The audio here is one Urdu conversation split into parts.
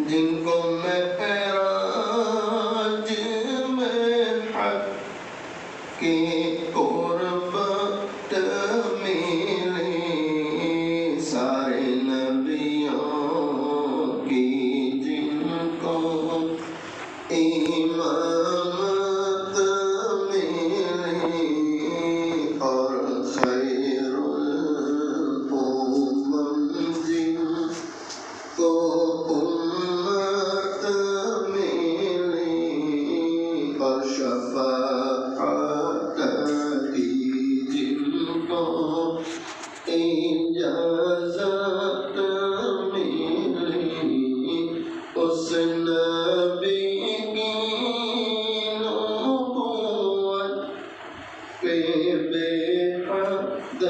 جن کو معراج میں حق کی قربت ملی، سارے نبیوں کی جن کو امامت ملی، اور خیر الامم جن کو امت ملی، اور شفاعت کی جن کو اجازت ملی، اس نبی کی نبوت پہ بے حد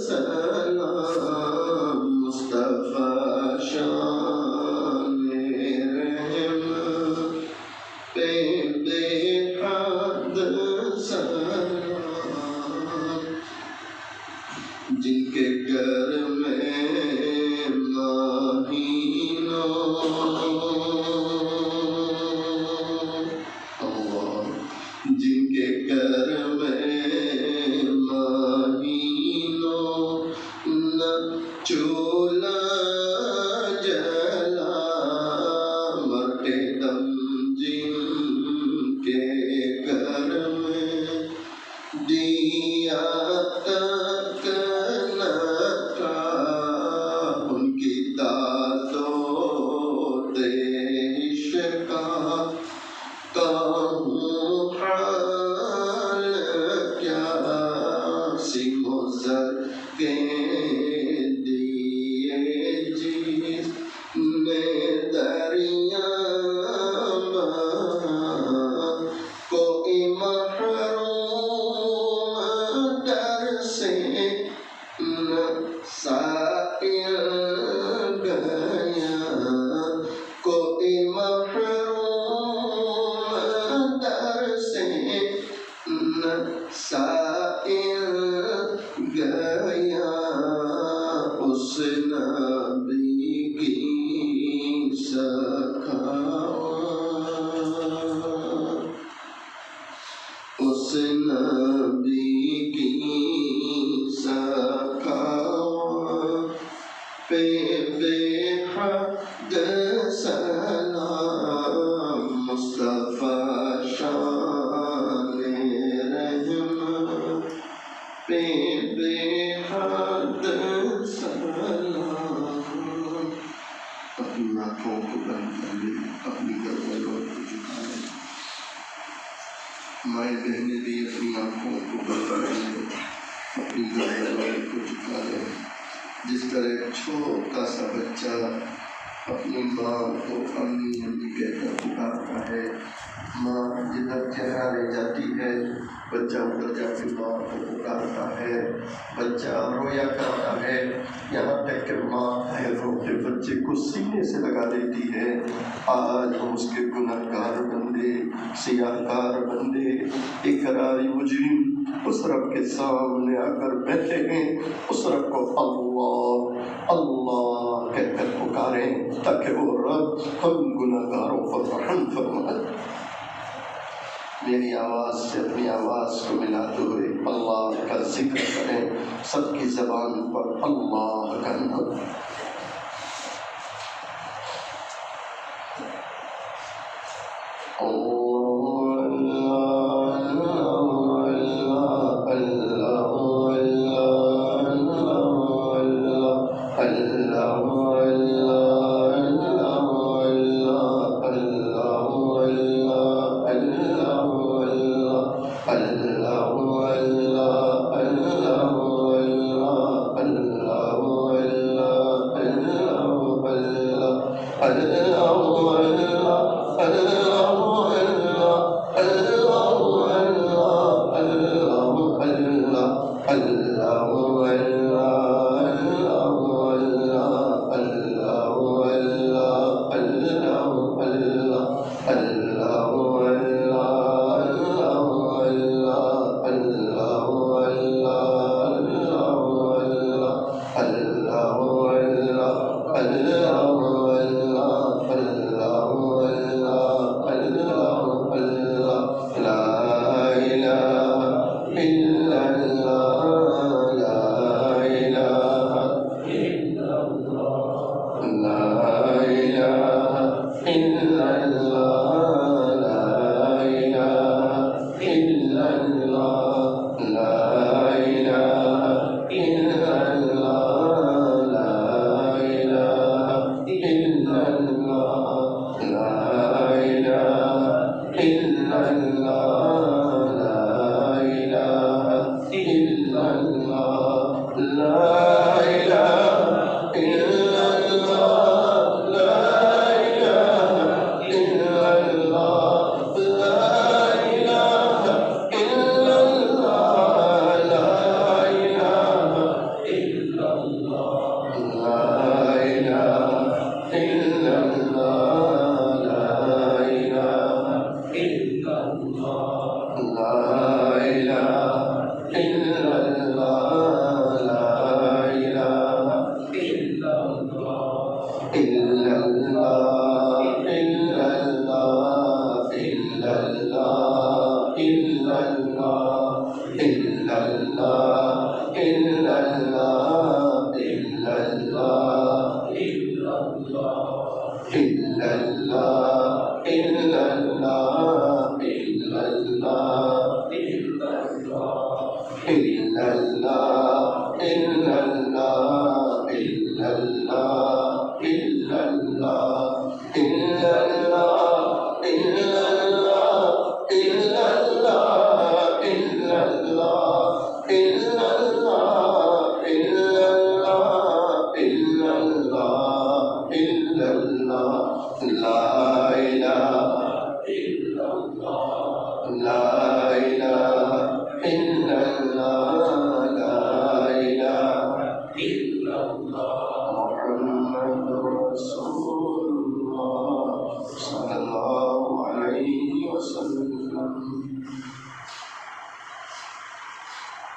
سلام، مصطفیٰ شان رحمت پہ بے حد سلام، جن کے گھر میں مہینوں جن کے گھر میں مہینوں نہ چولہا جلا، مرتے دم جن کے گھر میں دیا تک نہ تھا، ان کی داد و دہش کا کہوں حال کیا، سیم و زر کے دیے جس نے دریا کوئی محروم در سے نہ سائل گیا، کوئی محروم در سے نہ سائل گیا، اس نبی کی سخاوت، اس نبی کی سخاوت پہ بے حد سلام، مصطفیٰ شان رحمت پہ بے حد سلام۔ اپنی آنکھوں کو بند کر لیں، اپنی گردنوں کو جھکا لیں، مائیں بہنیں بھی اپنی آنکھوں کو بند کر لیں، اپنی گردنوں کو جھکا لیں۔ جس طرح ایک چھوٹا سا بچہ اپنی ماں کو امی امی کہہ کر پکارتا ہے، ماں جدھر چہرہ لے جاتی ہے بچہ ادھر جا کے ماں کو پکارتا ہے، بچہ رویا کرتا ہے، یہاں تک کہ ماں رو کے بچے کو سینے سے لگا دیتی ہے۔ آج ہم اس کے گنہگار بندے، سیاہ کار بندے، اقراری مجرم اس رب کے سامنے آ کر بیٹھے ہیں، اس رب کو اللہ اللہ کہہ کر پکاریں تاکہ وہ رب ہم گنہگاروں پر رحم فرمائے۔ میری آواز سے اپنی آواز کو ملاتے ہوئے اللہ کا ذکر کریں، سب کی زبان پر اللہ کا نام۔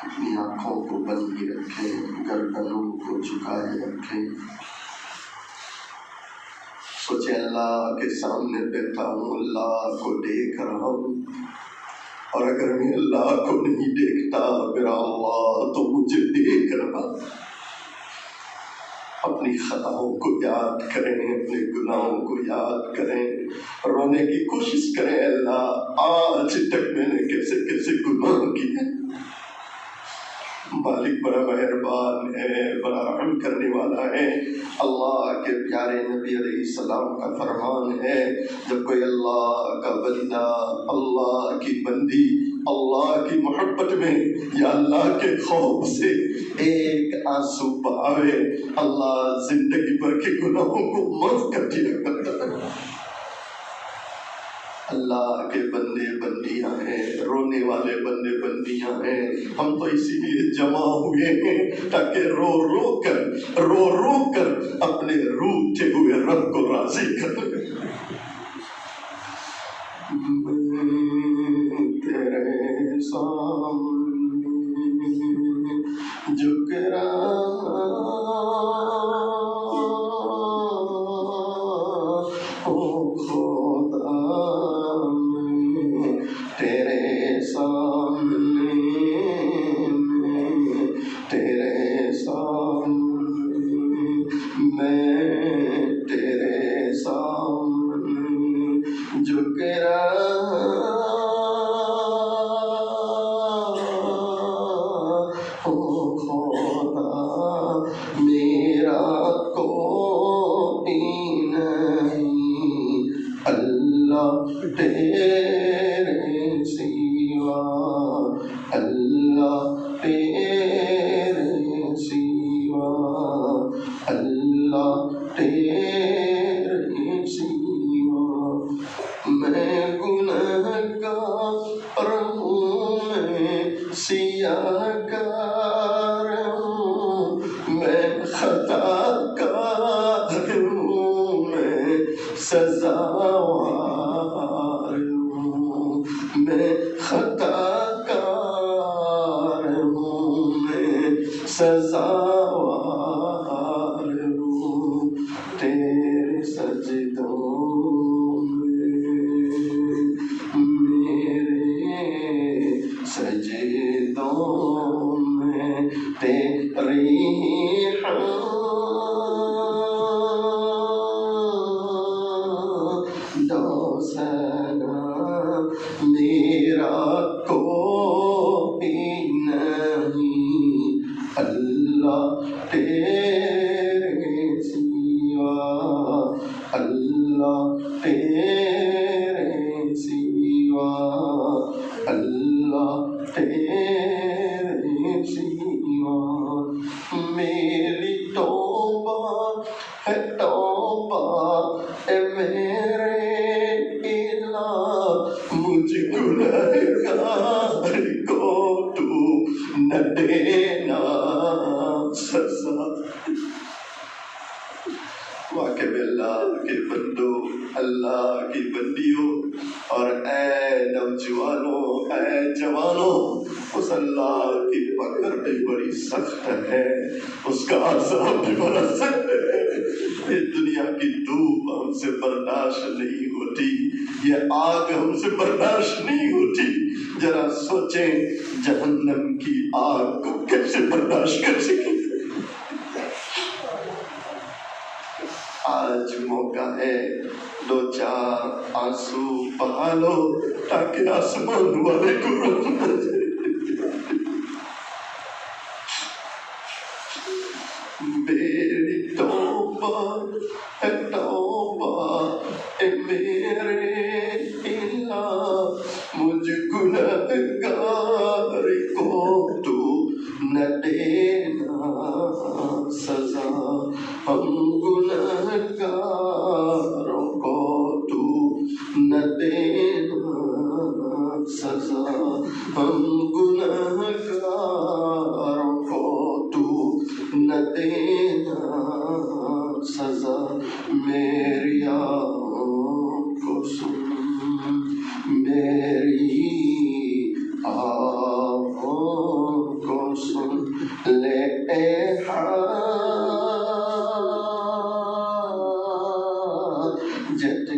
اپنی آنکھوں کو بند ہی رکھیں، گردنوں کو جھکائے رکھیں، سوچیں اللہ کے سامنے بیٹھا ہوں، اللہ کو دیکھ رہا ہوں، اور اگر میں اللہ کو نہیں دیکھتا میرا اللہ تو مجھے دیکھ رہا۔ اپنی خطاؤں کو یاد کریں، اپنے گناہوں کو یاد کریں، رونے کی کوشش کریں، اللہ آج تک میں نے کیسے کیسے گناہ کیے۔ مالک بڑا مہربان ہے، بڑا رحم کرنے والا ہے۔ اللہ کے پیارے نبی علیہ السلام کا فرمان ہے، جب کوئی اللہ کا بندہ، اللہ کی بندی اللہ کی محبت میں یا اللہ کے خوف سے ایک آنسو بہاوے، اللہ زندگی بھر کے گناہوں کو معاف کر دیا کرتا ہے۔ اللہ کے بندے بندیاں ہیں، رونے والے بندے بندیاں ہیں، ہم تو اسی لیے جمع ہوئے ہیں تاکہ رو رو کر اپنے روٹھے ہوئے رب کو راضی کر لیں۔ تیرے سامنے جھک رہا ہوں خدا، تیرے سامنے میں تیرے سامنے جھک رہا ہوں خدا، میرا کوئی نہیں اللہ تیرے سوا، اللہ تیرے سوا، اللہ تیرے سوا۔ میں گنہگار ہوں، میں سیاہ کار ہوں، میں خطا کار ہوں، میں سزاوار ہوں، میں خطا کار ہوں، میں سزاوار ہوں، تیرے سجدوں سجدوں میں تیری دو سنا، میرا کوئی نہیں اللہ تیرے سوا، اللہ تیرے سوا، اللہ تیرے سوا۔ اور اے نوجوانوں، اے جوانوں، اس اللہ کی پکڑ بھی بڑی سخت ہے، اس کا عذاب بھی بڑا سخت ہے۔ یہ دنیا کی دھوپ ہم سے برداشت نہیں ہوتی، یہ آگ ہم سے برداشت نہیں ہوتی۔ ذرا سوچیں جہنم کی آگ کو کیسے برداشت کر سکیں۔ آج موقع ہے، دو چار آنسو بہا لو تاکہ آسمان والے کو رحم نہ جائے۔ میری توبہ ہے توبہ اے میرے الہ، مجھ گنہگار کو تو نہ دینا سزا، ہم گنہگاروں کو تو نہ دینا سزا، ہم گنہگاروں کو تو نہ دینا سزا۔ میری آہوں کو سن، میری آہوں کو سن لے اے حاجت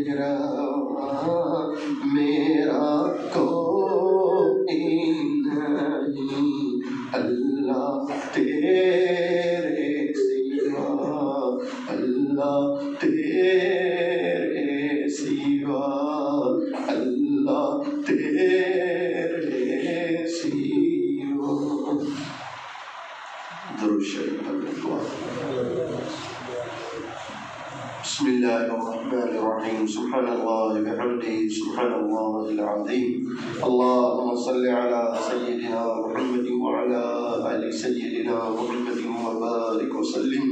روا میرا کوئی نہیں، اللہ تیرے سوا، اللہ تیرے سوا، اللہ تیرے سوا۔ درود شریف پڑھیں۔ بسم اللہ الرحمن الرحیم، سبحان اللہ بحمدہ، سبحان اللہ العظیم، اللہم صل علی سیدنا محمد وعلی آل سیدنا محمد وبارک وسلم۔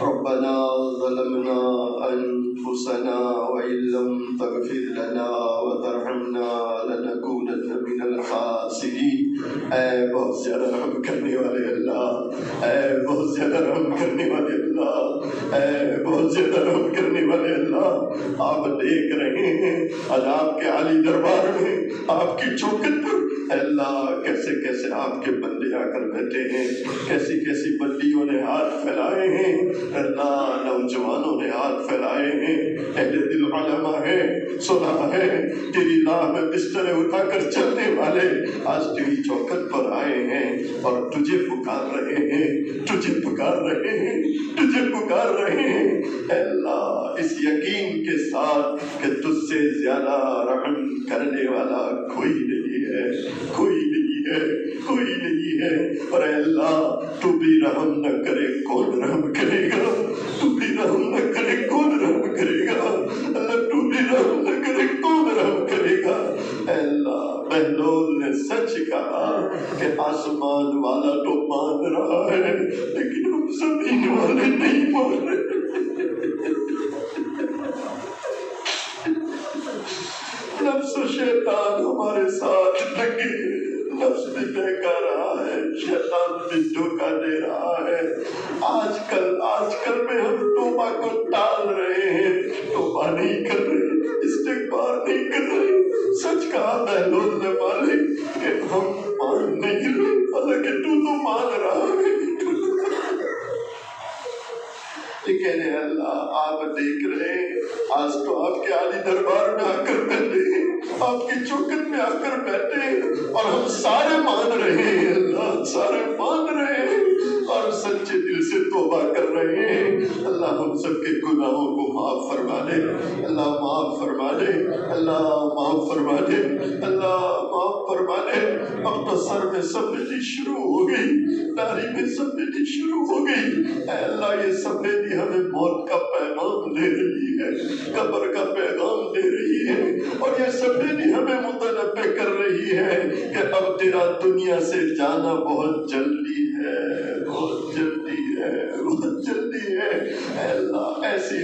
ربنا ظلمنا انفسنا وإن لم تغفر لنا وترحمنا لنکونن من الخاسرین۔ اے بہت زیادہ رحم کرنے والے اللہ، اے بہت زیادہ رحم کرنے والے اللہ، اے بہت زیادہ رحم کرنے والے اللہ، آپ دیکھ رہے ہیں آج آپ کے عالی دربار میں، آپ کی چوکھٹ پر اے اللہ کیسے کیسے آپ کے بندے آ کر بیٹھے ہیں، کیسی کیسی بندیوں نے ہاتھ پھیلائے ہیں، اللہ نوجوانوں نے ہاتھ پھیلائے ہیں، اہل دل علماء ہیں، سنا ہے تیری راہ میں بستر اٹھا کر چلنے والے آج تیری چوکھٹ پر آئے ہیں اور تجھے پکار رہے ہیں، تجھے پکار رہے ہیں، تجھے پکار رہے ہیں۔ اے اللہ اس یقین کے ساتھ کہ تجھ سے زیادہ رحم کرنے والا کوئی نہیں ہے، کوئی نہیں ہے، کوئی نہیں ہے۔ اور اے اللہ تو بھی رحم نہ کرے کون رحم کرے گا، تو بھی رحم نہ کرے کون رحم کرے گا، اللہ تو بھی رحم نہ کرے کون رحم کرے گا۔ اے اللہ بہلول نے سچ کہا کہ آسمان والا تو مان رہا ہے لیکن ہم زمین والے نہیں مان رہے۔ نفس و شیطان ہمارے ساتھ لگے، نفس بھی بہکا رہا ہے، شیطان بھی دھوکہ دے رہا ہے۔ آج کل میں ہم توبہ کو ٹال رہے ہیں، توبہ نہیں کر رہے، استغفار نہیں کر رہے۔ سچ کہا بہلول نے مالک کہ ہم مان نہیں رہے، حالانکہ تو مان رہا ہے۔ لیکن اے اللہ آپ دیکھ رہے ہیں آج تو آپ کے عالی دربار میں آ کر بیٹھے ہیں، آپ کی چوکھٹ میں آ کر بیٹھے ہیں اور ہم سارے مان رہے ہیں، اللہ سارے مان رہے ہیں اور سچے دل سے توبہ کر رہے ہیں۔ اللہ ہم سب کے گناہوں کو معاف فرما دے، اللہ معاف فرما دے، اللہ معاف فرما دے، اللہ معاف فرما دے۔ اب تو سر میں سمیٹی شروع ہو گئی، داڑھی میں سمیٹی شروع ہو گئی۔ اے اللہ یہ سمیٹی ہمیں موت کا پیغام دے رہی ہے، قبر کا پیغام دے رہی ہے، اور یہ سمیٹی ہمیں متنبہ کر رہی ہے کہ اب تیرا دنیا سے جانا بہت جلدی ہے، بہت جلدی ہے، بہت جلدی ہے۔ اے اللہ ایسی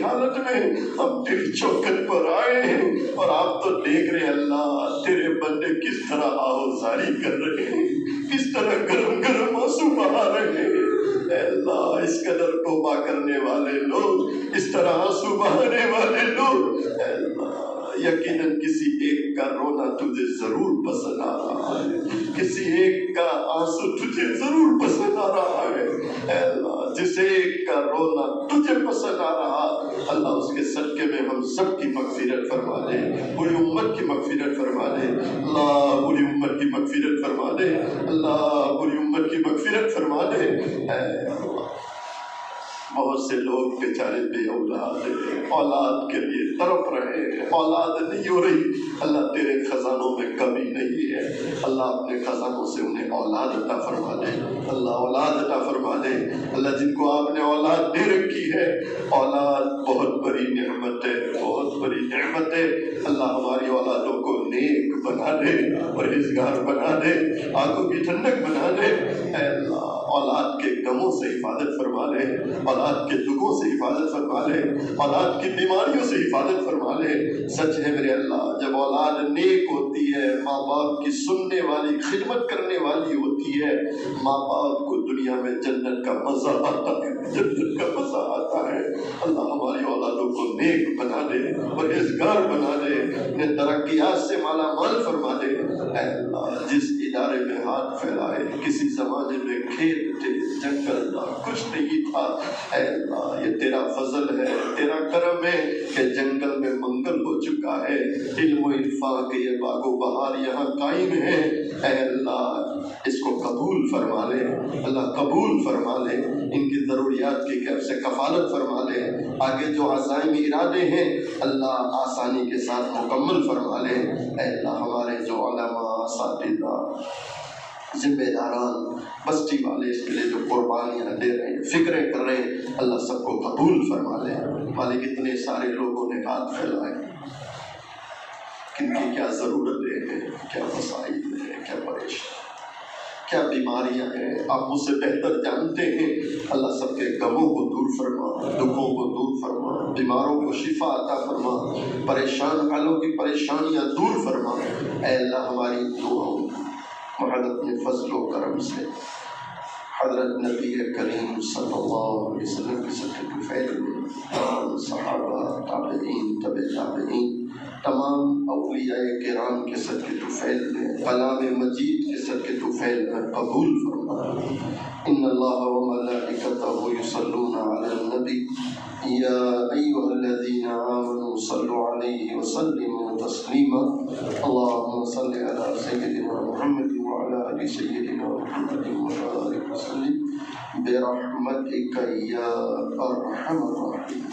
حالت میں ہم تیری چوکھٹ پر آئے ہیں اور آپ تو دیکھ رہے اللہ تیرے بندے کس طرح آہوزاری کر رہے ہیں، کس طرح گرم گرم آنسو بہا رہے ہیں۔ اے اللہ اس قدر توبہ کرنے والے لوگ، اس طرح آنسو بہانے والے لوگ، اے اللہ یقیناً کسی ایک کا رونا تجھے ضرور پسند آ رہا ہے، کسی ایک کا آنسو تجھے ضرور پسند آ رہا ہے۔ اے اللہ جس ایک کا رونا تجھے پسند آ رہا، اللہ اس کے صدقے میں ہم سب کی مغفرت فرما دے، پوری امت کی مغفرت فرما دے اللہ، پوری امت کی مغفرت فرما دے اللہ، پوری امت کی مغفرت فرما دے۔ اے اللہ بہت سے لوگ بیچارے بے اولاد ہیں، اولاد کے لیے تڑپ رہے ہیں، اولاد نہیں ہو رہی، اللہ تیرے خزانوں میں کمی نہیں ہے، اللہ اپنے خزانوں سے انہیں اولاد عطا فرما دے اللہ، اولاد عطا فرما دے اللہ، جن کو آپ نے اولاد دے رکھی ہے، اولاد بہت بڑی نعمت ہے، بہت بڑی نعمت ہے اللہ، ہماری اولادوں کو نیک بنا دے، پرہیزگار بنا دے، آنکھوں کی ٹھنڈک بنا دے اے اللہ، اولاد کے غموں سے حفاظت فرما لے، اولاد کے دکھوں سے حفاظت فرما لے، اولاد کی بیماریوں سے حفاظت فرما لے۔ سچ ہے میرے اللہ، جب اولاد نیک ہوتی ہے، ماں باپ کی سننے والی، خدمت کرنے والی ہوتی ہے، ماں باپ کو دنیا میں جنت کا مزہ آتا ہے، جنت کا مزہ آتا ہے۔ اللہ ہماری اولادوں کو نیک بنا دے، پرہیزگار بنا دے، انہیں ترقیات سے مالا مال فرما دے۔ اے اللہ جس ادارے میں ہاتھ پھیلائے، کسی زمانے میں کھیت تھے، جنگل تھا، کچھ نہیں تھا، اے اللہ یہ تیرا فضل ہے، تیرا کرم ہے کہ جنگل میں منگل ہو چکا ہے، علم و عرفان کے یہ باغ و بہار یہاں قائم ہے۔ اے اللہ اس کو قبول فرما لے اللہ، قبول فرما لے، ان کی ضروریات کی غیب سے کفالت فرما لے، آگے جو عزائم ارادے ہیں اللہ آسانی کے ساتھ مکمل فرما لے۔ اے اللہ ہمارے جو علماء، اساتذہ، ذمہ داران، بستی والے اس کے لیے جو قربانیاں دے رہے ہیں، فکریں کر رہے ہیں، اللہ سب کو قبول فرما لے۔ مالک اتنے سارے لوگوں نے ہاتھ پھیلائے، کن کی کیا ضرورتیں ہیں، کیا مسائل ہیں، کیا پریشان، کیا بیماریاں ہیں، آپ مجھ سے بہتر جانتے ہیں۔ اللہ سب کے غموں کو دور فرما، دکھوں کو دور فرما، بیماروں کو شفا عطا فرما، پریشان حالوں کی پریشانیاں دور فرما۔ اے اللہ ہماری دعاؤں محض اپنے فضل و کرم سے حضرت نبی کریم صلی اللہ علیہ وسلم کے صدقے فیض میں تمام صحابہ، تابعین، تبع تابعین، تمام اولیاء کرام کے صدقے فیض میں، کلام مجید کے صدقے فیض میں قبول فرما۔ ان اللہ و ملائکتہ یصلون علی النبی یا ایھا الذین آمنوا صلوا علیہ وسلموا تسلیما۔ اللهم صل علی سیدنا محمد وعلى آل سيدنا محمد وبارك وسلم برحمتك يا أرحم الراحمين۔